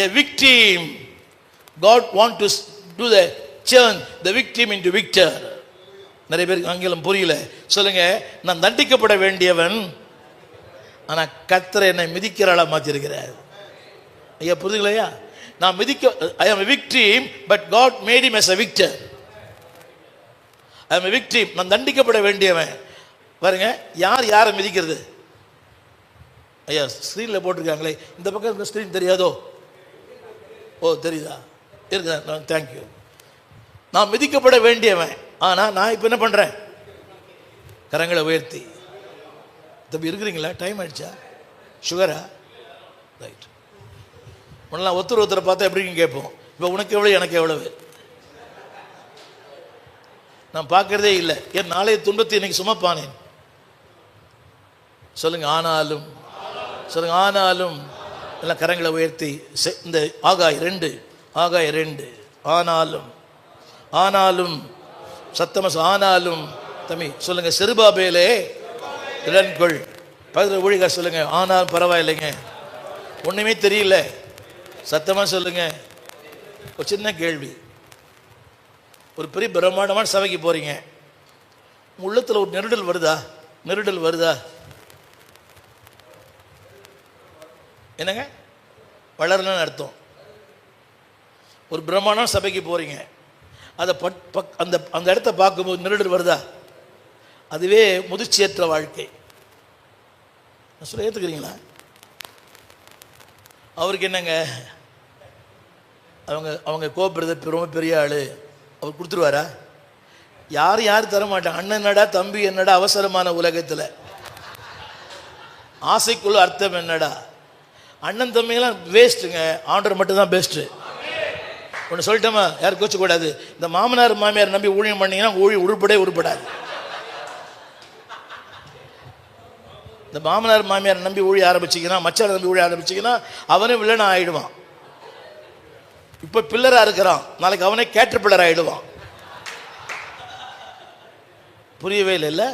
a victim. God want to do the turn the victim into victor. நிறைய பேருக்கு ஆங்கிலம் புரியல. சொல்லுங்க, நான் தண்டிக்கப்பட வேண்டியவன், ஆனா கர்த்தர் என்னை மிதிக்கிற ஆளா மாத்திருக்கிறார். ஐயா புரியுதுங்களா? நான் I am a victim, but God made him as a victor. I am a victim. நான் தண்டிக்கப்பட வேண்டியவன். பாருங்க, யார் யாரை மிதிக்கிறது? ஐயா ஸ்க்ரீனில் போட்டிருக்காங்களே, இந்த பக்கம் இருக்க ஸ்க்ரீன் தெரியாதோ? ஓ தெரியுதா? இருக்குதா? தேங்க்யூ. நான் மிதிக்கப்பட வேண்டியவன், ஆனால் நான் இப்போ என்ன பண்ணுறேன்? கரங்களை உயர்த்தி. தம்பி இருக்கிறீங்களா? டைம் ஆயிடுச்சா? சுகரா? ரைட். முன்னெல்லாம் ஒருத்தரை பார்த்தா எப்படின்னு கேட்போம். இப்போ உனக்கு எவ்வளோ, எனக்கு எவ்வளவு? நான் பார்க்கறதே இல்லை. என் நாளைய துன்பத்தை இன்னைக்கு சுமப்பானேன். சொல்லுங்க, ஆனாலும். சொல்லுங்க, ஆனாலும். எல்லாம் கரங்களை உயர்த்தி. இந்த ஆகாய் 2, ஆகாய் 2. ஆனாலும், ஆனாலும். சத்தமா ஆனாலும். தம்பி சொல்லுங்க, செருபாபேலே திடன்கொள். பக்கத்தில் ஊழியர் சொல்லுங்க, ஆனாலும் பரவாயில்லைங்க, ஒண்ணுமே தெரியல. சத்தமா சொல்லுங்க. ஒரு சின்ன கேள்வி. ஒரு பெரிய பிரம்மாண்டமான சபைக்கு போறீங்க, உள்ளத்தில் ஒரு நெருடல் வருதா? நெருடல் வருதா? என்னங்க? வளரலன்னு அர்த்தம். ஒரு பிரம்மாண்டமான சபைக்கு போறீங்க, அதை அந்த அந்த இடத்த பார்க்கும்போது நெருடல் வருதா? அதுவே முதிர்ச்சியற்ற வாழ்க்கை. நான் சொல்ல ஏற்றுக்கிறீங்களா? அவருக்கு என்னங்க, அவங்க கோபுரத்தை ரொம்ப பெரிய ஆள், அவர் கொடுத்துருவாரா? யார் தர மாட்டாங்க. அண்ணன் என்னடா, தம்பி என்னடா, அவசரமான உலகத்தில் ஆசைக்குள்ள அர்த்தம் என்னடா? அண்ணன் தம்பிங்கெல்லாம் வேஸ்ட்டுங்க, ஆண்டவர் மட்டும்தான் பெஸ்ட்டு. ஒன்று சொல்லிட்டோமா? யாரும் கோச்சக்கூடாது. இந்த மாமனார் மாமியார் நம்பி ஊழியம் பண்ணீங்கன்னா ஊழியம் உருப்படாது. இந்த மாமனார் மாமியார் நம்பி ஊழிய ஆரம்பிச்சிங்கன்னா, மச்சாரை நம்பி ஊழிய ஆரம்பிச்சிங்கன்னா அவனே வில்லனா ஆயிடுவான். இப்போ பில்லராக இருக்கிறான், நாளைக்கு அவனே கேட்டர் பில்லர் ஆகிடுவான். புரியவே இல்லை.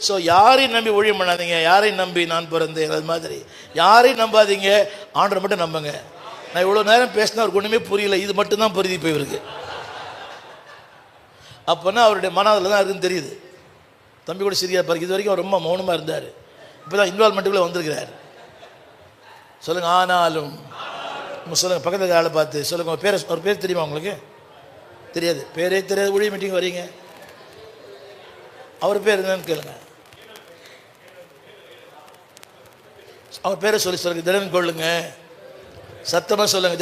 ஸோ யாரையும் நம்பி ஊழியம் பண்ணாதீங்க. யாரையும் நம்பி நான் பிறந்தேன் அது மாதிரி யாரையும் நம்பாதீங்க. ஆண்டவர் மட்டும் நம்புங்க. நான் இவ்வளோ நேரம் பேசினா அவருக்கு ஒன்றுமே புரியல, இது மட்டும்தான் புரியுது இப்போ இவருக்கு. அப்போனா அவருடைய மனதில் தான் இருக்குன்னு தெரியுது. தம்பி கூட சரியா பாருங்க, இது வரைக்கும் அவர் ரொம்ப மௌனமாக இருந்தார், இப்போ தான் இன்வால்மெண்ட்டுக்குள்ளே வந்திருக்கிறார். சொல்லுங்கள், ஆனாலும். சொல்லுங்கள், பக்கத்தில் ஆளை பார்த்து சொல்லுங்கள், அவர் பேர் தெரியுமா உங்களுக்கு? தெரியாது, பேரே தெரியாது. ஊழிய மீட்டிங் வரீங்க, அவர் பேர் என்னன்னு கேளுங்க. அவர் பேரை சொல்லுங்க, திடன் கொள்ளுங்க, சத்தமாக சொல்லுங்க.